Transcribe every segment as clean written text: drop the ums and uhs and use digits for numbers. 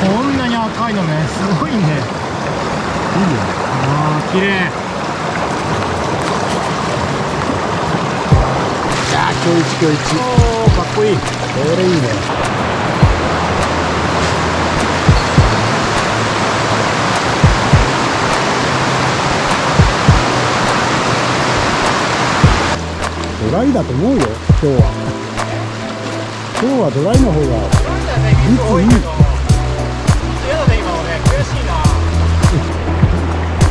こんなに赤いのね、すごいね。いいね。ああ、綺麗。いやー、今日一今日一。おー、かっこいい。これいいね。ドライだと思うよ、今日は。今日はドライの方が率多いけど、嫌だね、今のね。悔しいな。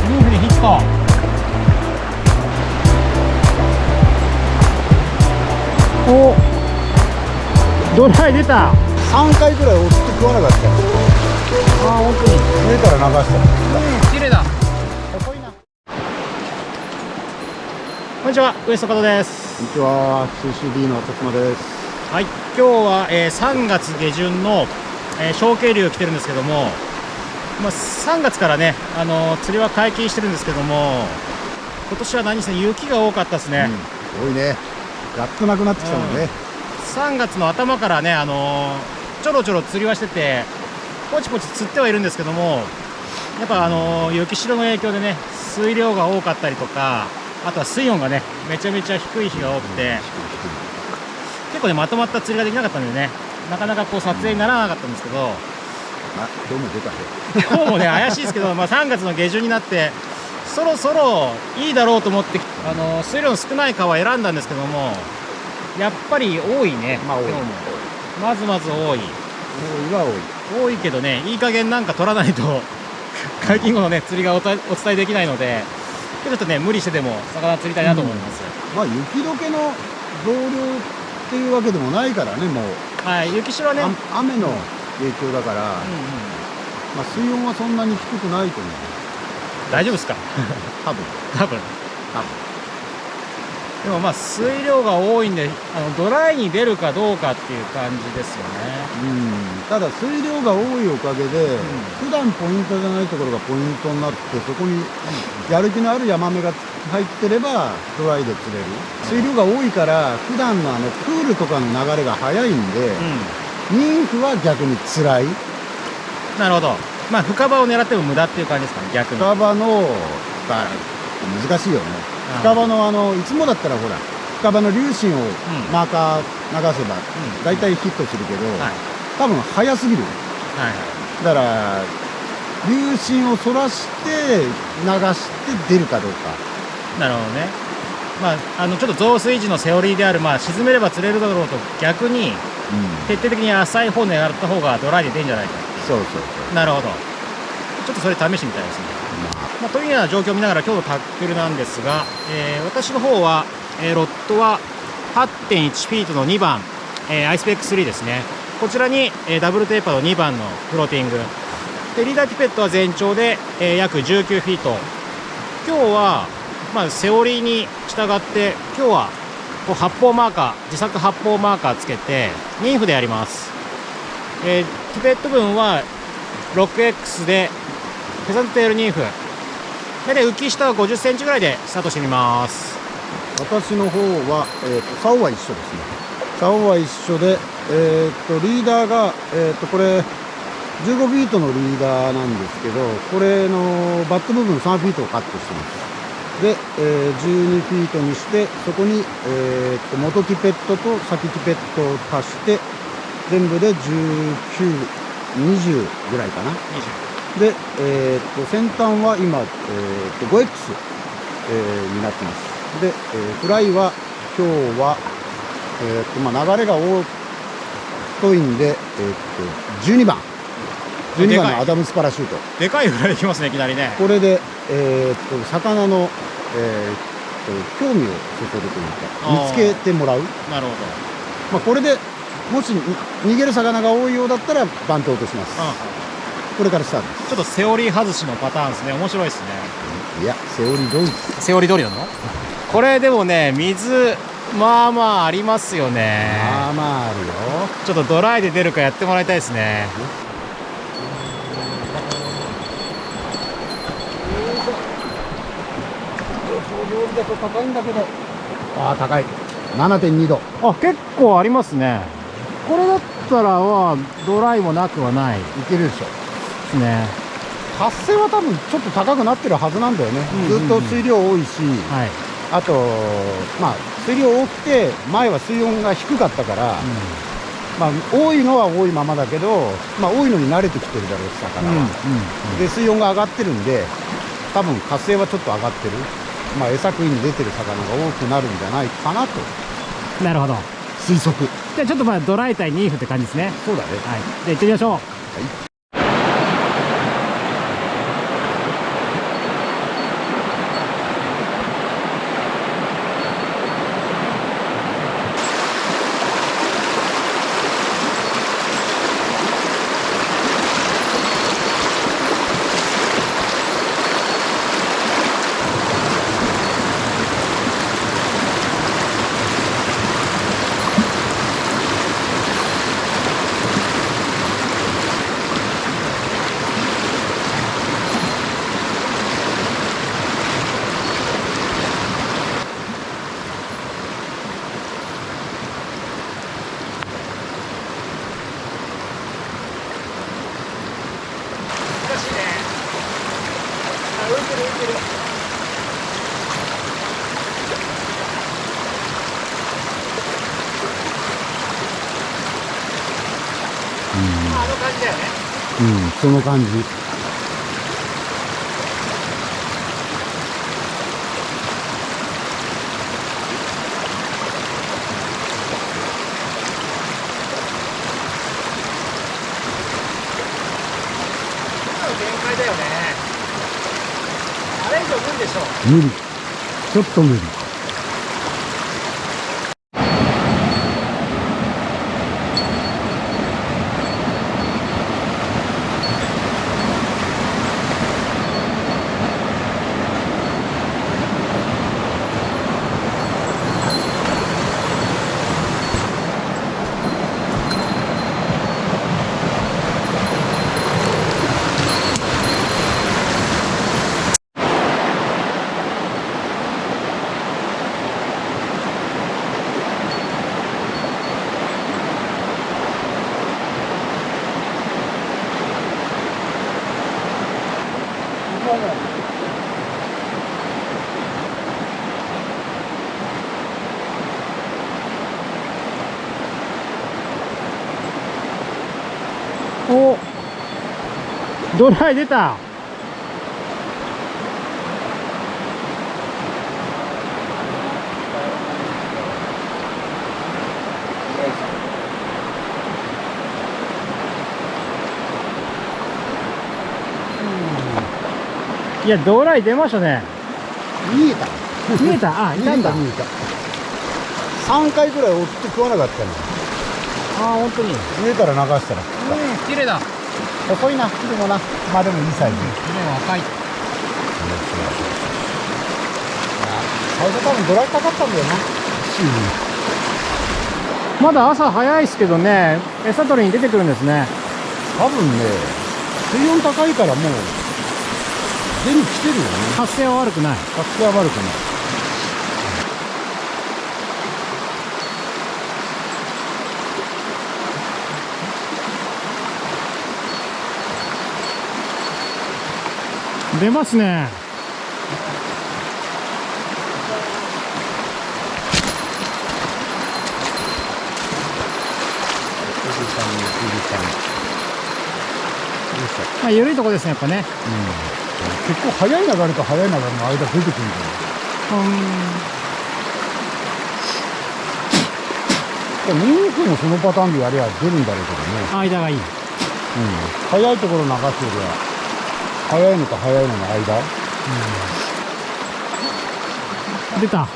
リーフにヒット。お、ドライ出た。3回ぐらい押して食わなかったよ。ああ、本当に。上から流した。綺麗だ。細いな。こんにちは、ウエストカトです。こんにちは、CCD の辰馬です。はい、今日は、3月下旬の、小渓流来てるんですけども、3月からね、釣りは解禁してるんですけども、今年は何せ雪が多かったですね。多いね。やっとなくなってきたもんね。3月の頭からね、ちょろちょろ釣りはしてて、ポチポチ釣ってはいるんですけども、やっぱ雪代の影響でね、水量が多かったりとか、あとは水温がね、めちゃめちゃ低い日が多くて、結構ね、まとまった釣りができなかったんでね、なかなかこう撮影にならなかったんですけど、今日も出たね。今日もね、怪しいですけど、3月の下旬になって、そろそろいいだろうと思って、水量の少ない川を選んだんですけども、やっぱり多いね、多い。今日も。まずまず多い。多いは多い。多いけどね、いい加減なんか取らないと、解禁後のね、釣りがお伝えできないので、ちょっとね、無理してでも魚釣りたいなと思います。雪解けの増量っていうわけでもないからね、もう。はい、雪代はね、雨の影響だから、水温はそんなに低くないと思う。大丈夫ですか？多分。でも水量が多いんで、ドライに出るかどうかっていう感じですよね。ただ水量が多いおかげで、普段ポイントじゃないところがポイントになって、そこにやる気のあるヤマメが入ってればドライで釣れる。水量が多いから普段のプールとかの流れが速いんで、ニンフは逆に辛い。なるほど。深場を狙っても無駄っていう感じですかね、逆に。深場の難しいよね。深場のいつもだったらほら、深場の粒子をマーカー流せば大体ヒットするけど、多分速すぎる。だから粒子をそらして流して出るかどうか。なるほどね。ちょっと増水時のセオリーである、沈めれば釣れるだろうと逆に、徹底的に浅い方狙った方がドライで出るんじゃないか。そう。なるほど。ちょっとそれ試してみたいですね。というような状況を見ながら今日のタックルなんですが、私の方は、ロッドは 8.1 フィートの2番、アイスペック3ですね。こちらに、ダブルテーパーの2番のフローティングで、リーダーピペットは全長で、約19フィート。今日は、セオリーに従って今日はこう発泡マーカー、自作発泡マーカーつけてニンフでやります。ピペット分は 6X でフェザントテールニンフで浮き下は50センチぐらいでスタートしてみます。私の方は、竿は一緒ですね。竿は一緒で、リーダーが、これ15フィートのリーダーなんですけど、これのバット部分3フィートをカットしてます。で、12フィートにして、そこに、元ティペットと先ティペットを足して全部で19、20ぐらいかな。で、先端は今、5X、になってます。で、フライは今日は、流れが太いんで、12番のアダムスパラシュート。でかいフライいきますね、いきなりね。これで、魚の、興味をそそるというか、見つけてもらう。なるほど。これでもし逃げる魚が多いようだったらバント落とします。これからスタートです。ちょっとセオリー外しのパターンですね。面白いですね。いや、セオリー通りです。セオリー通りなの？これでもね、水まあまあありますよね。まあまああるよ。ちょっとドライで出るかやってもらいたいですね。だと高いんだけど。高い。7.2 度。結構ありますね。これだったらドライもなくはない。いけるでしょ。ますね。発生は多分ちょっと高くなってるはずなんだよね、ずっと水量多いし、はい。あと、まあ、水量多くて、前は水温が低かったから、まあ、多いのは多いままだけど、まあ、多いのに慣れてきてるだろうし、魚は。で、水温が上がってるんで、多分活性はちょっと上がってる。まあ、餌食いに出てる魚が多くなるんじゃないかなとなるほど。推測。じゃあちょっとまあドライ対ニーフって感じですね。そうだね。はい。じゃあ行ってみましょう。難しいね。あ、浮いてる浮いてる。あの感じだよね。うん、その感じ。今の限界だよね。あれ以上無理でしょう。無理。ちょっと無理。お、ドライ出た。いや、ドライ出ましたね。見えた。見えた。あ、いたんだ。見えた。3回ぐらい追って食わなかったの。あ、本当に。見えたら流したら。綺麗だ。細いな、でもな。まあでもいいサイズ。綺麗、若い。最初多分ドライかかったんだよな。まだ朝早いですけどね、餌取りに出てくるんですね。多分ね、水温高いからもう、出に来てるよね。発生は悪くない。活性は悪くない。出ますね。まあ、緩いとこですね、やっぱね。結構早い流れと早い流れの間出てくるんだよ。ニンニクもそのパターンでやりゃ出るんだろうけどね。間がいい。早いところ流すよりは、早いのと早いのの間。出た。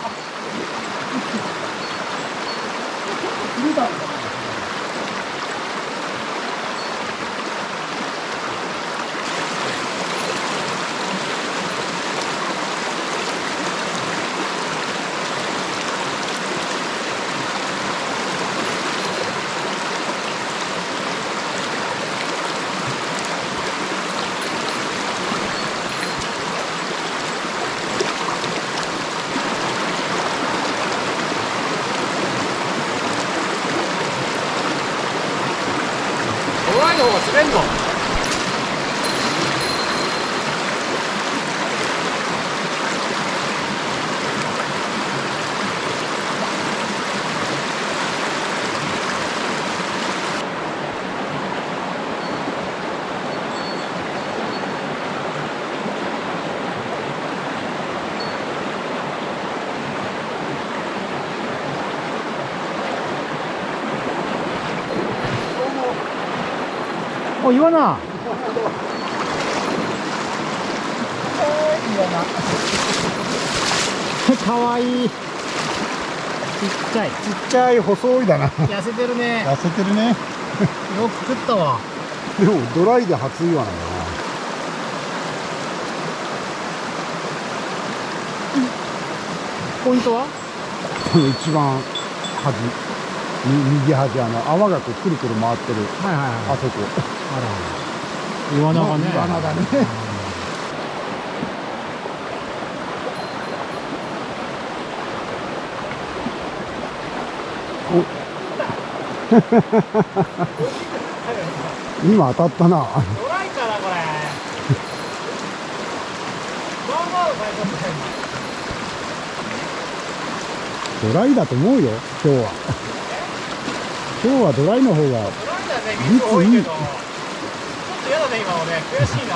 ドライの方が滑んの。お、イワナ。かわいい。ちっちゃい。ちっちゃい細いだな。痩せてるね。痩せてるね。よく食ったわ。でもドライで初イワナだな。ポイントは？この一番端、右端、泡がこうくるくる回ってる、はいはいはい。あそこ。あら。イワナがね。イワナだね。今当たったな。ドライかなこれ。まあまあの最初みたいな。ドライだと思うよ、今日は。今日はドライの方が。ドライだね、水多いけど。ちょっと嫌だね、今のね。悔しいな。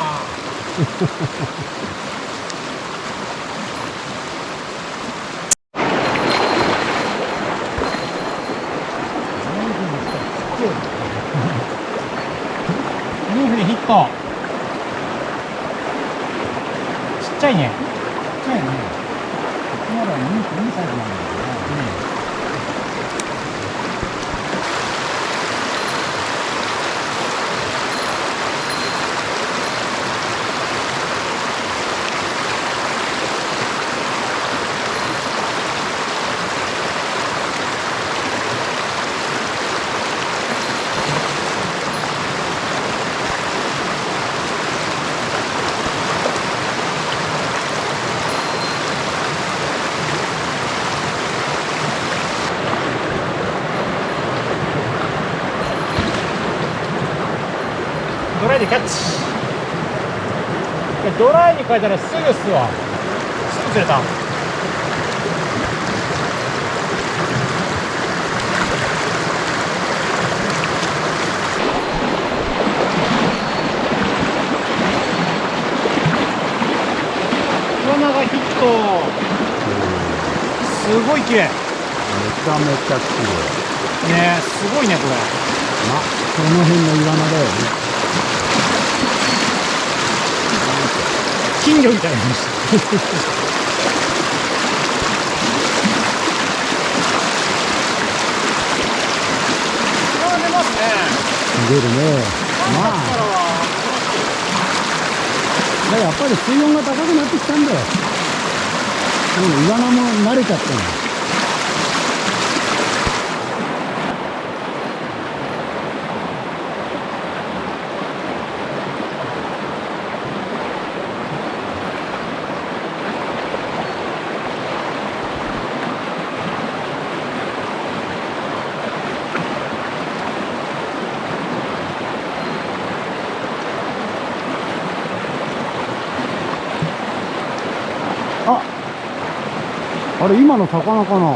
2分ヒット。ちっちゃいね。ちっちゃいね。まだ2歳なんだよね。ドライでキャッチ。ドライに変えたらすぐっすわ。すぐ釣れた。イワナがヒット。すごい綺麗。めちゃめちゃ綺麗。ねえ、すごいねこれ。この辺のイワナだよね。金魚みたいな。出ますね。出るね。やっぱり水温が高くなってきたんだよ。もうイワナも慣れちゃったの。あれ今の魚かな。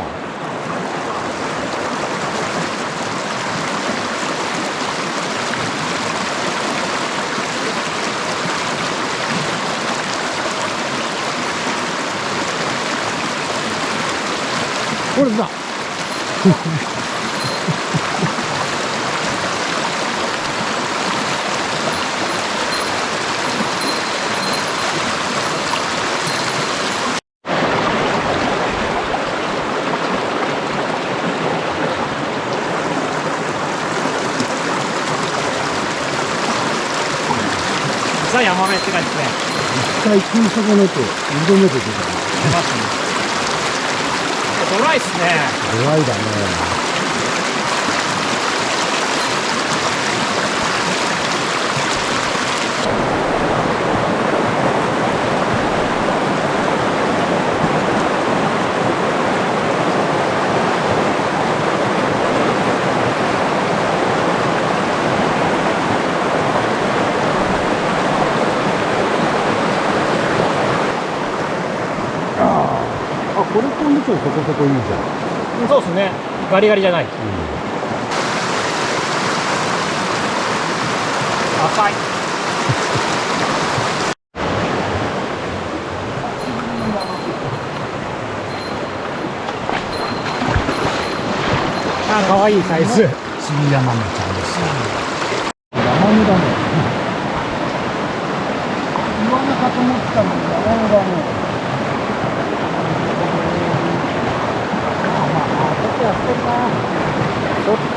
これだ。ザ・ヤマメって感じですね。一回食い損ねて2度目で出た。出ましたね。ドライっすね。ドライだね。これコンディションそこそこいいじゃん。そうですね。ガリガリじゃない。赤い。あ、可愛いサイズ。チビヤマメちゃんです。ヤマメだね。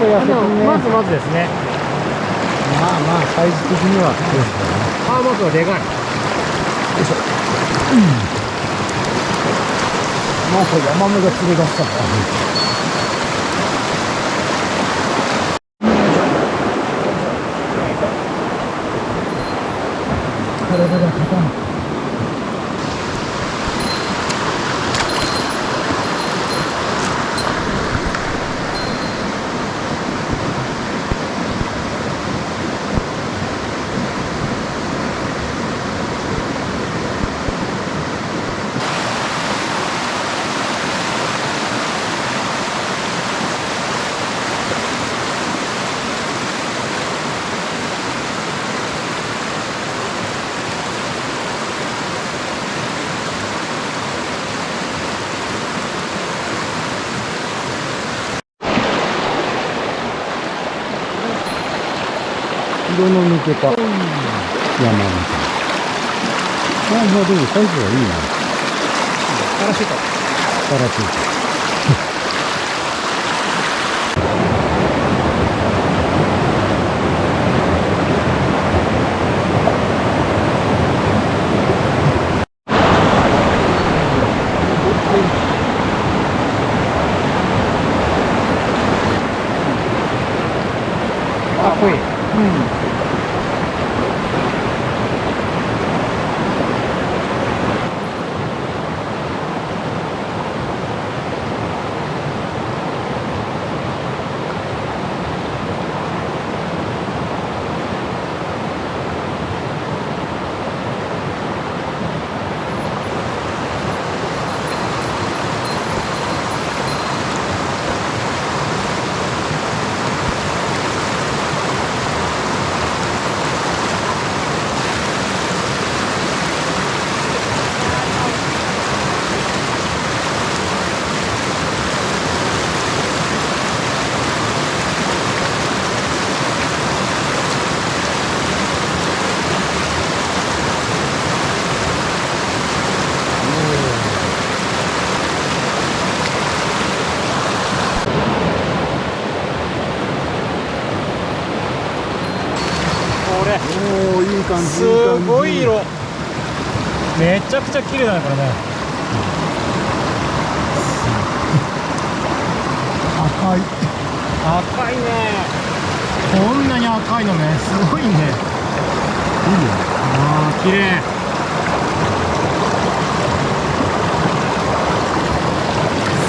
痩せてでもね。まずまずですね。まあまあ、サイズ的にはそうですからね。ハーマークがでかい。なんかヤマメが連れ出したから。体が硬い。色の抜けた山みたいな。まあまあでもサイズはいいな。パラシュート。パラシュート。かっこいい。これおお、いい感じ。すごい色。めちゃくちゃ綺麗だねこれね。赤い。赤いね。こんなに赤いのね、すごいね。いいよ。ああ、綺麗。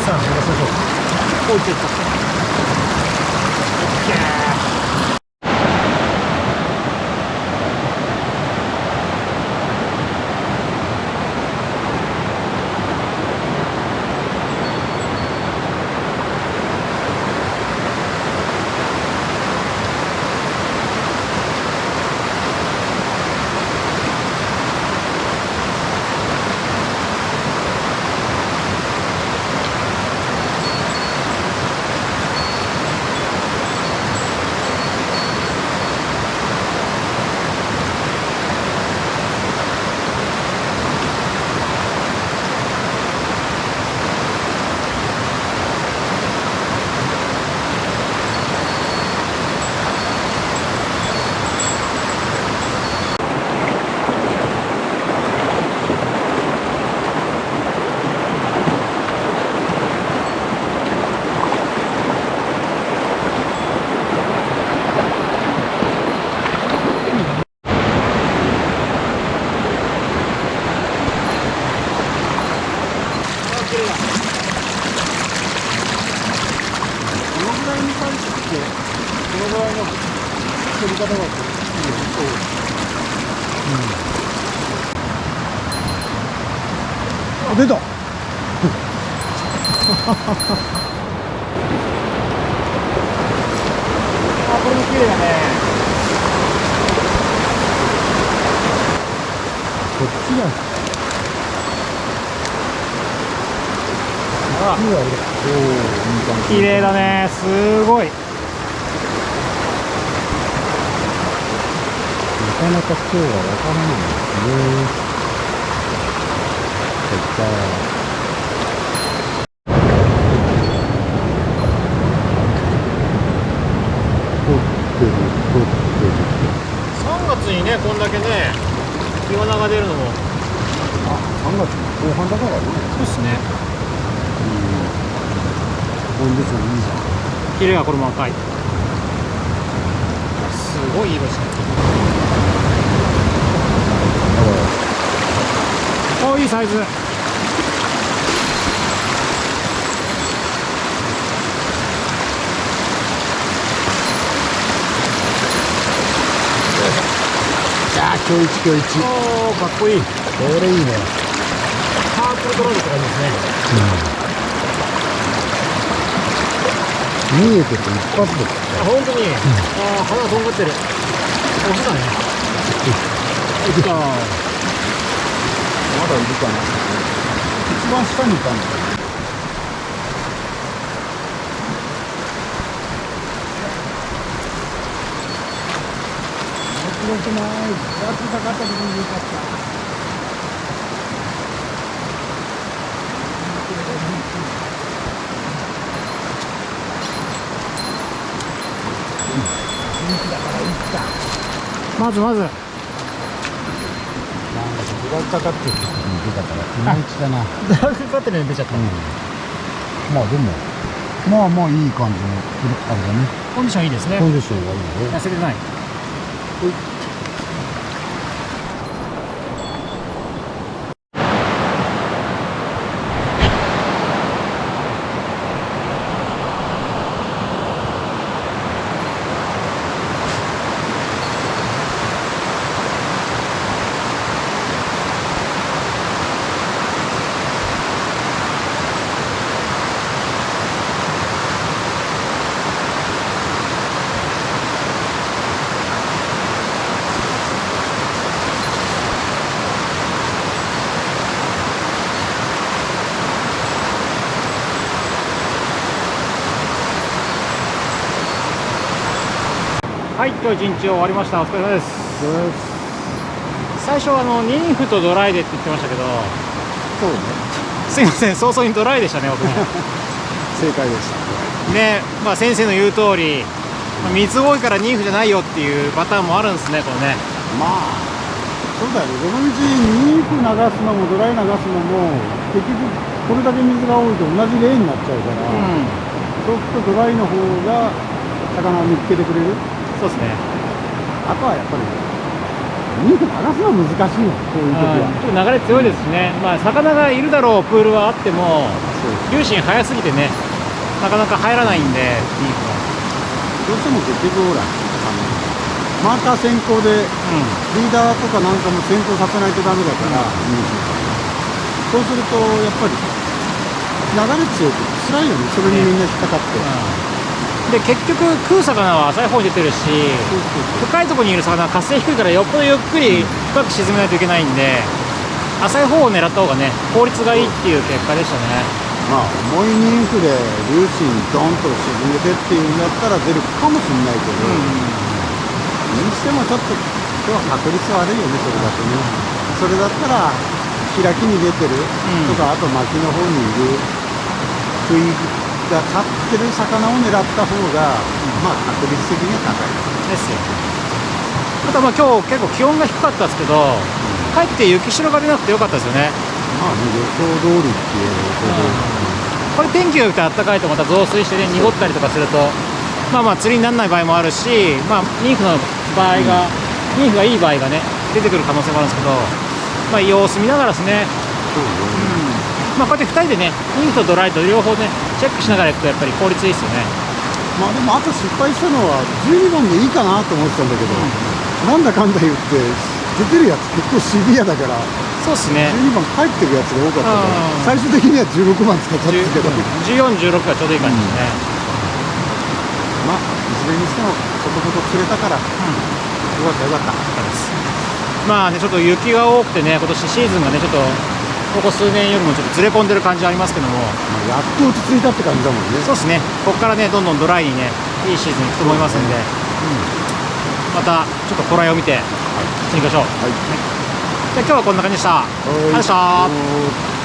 さあ、戻しましょう。おい、いった。オッケー。このぐらいに対して、このぐらいの取り方だといいよね。そう。あ、出た。あ、これも綺麗だね。こっちが。あ、いいわ、いい感じ。綺麗だね。すごい。なかなか今日はわからないですね。そういった月にねこんだけねイワナが出るのもあ、3月後半だからね。そうっすね。コンディションいいじゃん。ヒレがこれも赤い。すごい色してる。お、いいサイズ。あ、今日一今日一。おお、かっこいい。これいいね。パープルドラゴンって感じですね。見えてて一発で。あ、本当に。ああ、花とんがってる。オスだね。いった。まだいるかな。一番下にいたんだよ。面白くない。やつかかった時によかった。まずなんかドラグかかってる時に出たからいまいちだな。ドラッグカッテルに出ちゃった。まあでもまあまあいい感じのあれだね。コンディションいいですね。コンディションがいいね。痩せてない。はい、今日一日終わりました。お疲れ様です。最初ニンフとドライでって言ってましたけど、そうね。すいません、早々にドライでしたね、僕ね。正解でした。ね、まあ先生の言う通り、水多いからニンフじゃないよっていうパターンもあるんですね、これね。まあそうだよね。どの道ニンフ流すのもドライ流すのも結局これだけ水が多いと同じレーンになっちゃうから、そうするとドライの方が魚を見つけてくれる。そうですね。あとはやっぱりニンフ流すのは難しいよ、こういう時は。ちょっと流れ強いですしね、まあ魚がいるだろうプールはあっても、粒子速すぎてね、なかなか入らないんで、ニンフが。どうしても結局ほらマーカー先行でリーダーとかなんかも先行させないとダメだから、そうするとやっぱり流れ強く辛いよね。それにみんな引っかかって、で結局食う魚は浅い方に出てるし、深いところにいる魚は活性低いからよっぽどゆっくり深く沈めないといけないんで、浅い方を狙った方がね効率がいいっていう結果でしたね。まあ重いニンフで粒子にドンと沈めてっていうんだったら出るかもしれないけど、にしてもちょっと今日は確率悪いよね、それだとね。それだったら開きに出てるとか、あと巻きの方にいる食いが立ってる魚を狙った方が、まあ確率的には高いですよ。あとはまあ今日結構気温が低かったですけど、かえって雪代が出なくてよかったですよね。まあね、予想通りっていうこれ天気が良くて暖かいとまた増水してね濁ったりとかすると、まあまあ釣りにならない場合もあるし、まあニンフの場合が、ニンフがいい場合がね出てくる可能性もあるんですけど、まあ様子見ながらですね。まあこうやって2人でねニンフとドライと両方ねチェックしながらいくとやっぱり効率いいですよね。まあでもあと失敗したのは12番でいいかなと思ってたんだけど、なんだかんだ言って出てるやつ結構シビアだから、そうですね。12番帰ってくやつが多かったから、最終的には16番使ったんですけど、14、16がちょうどいい感じですね。まあいずれにしてもそこそこ釣れたから、よかったよかった。まあねちょっと雪が多くてね、今年シーズンがねちょっとここ数年よりもちょっとずれ込んでる感じありますけども、やっと落ち着いたって感じだもんね。そうですね。ここからねどんどんドライにねいいシーズンいくと思いますんで、またちょっとこらえを見て釣りましょう。じゃあ今日はこんな感じでした。ありがとうございました。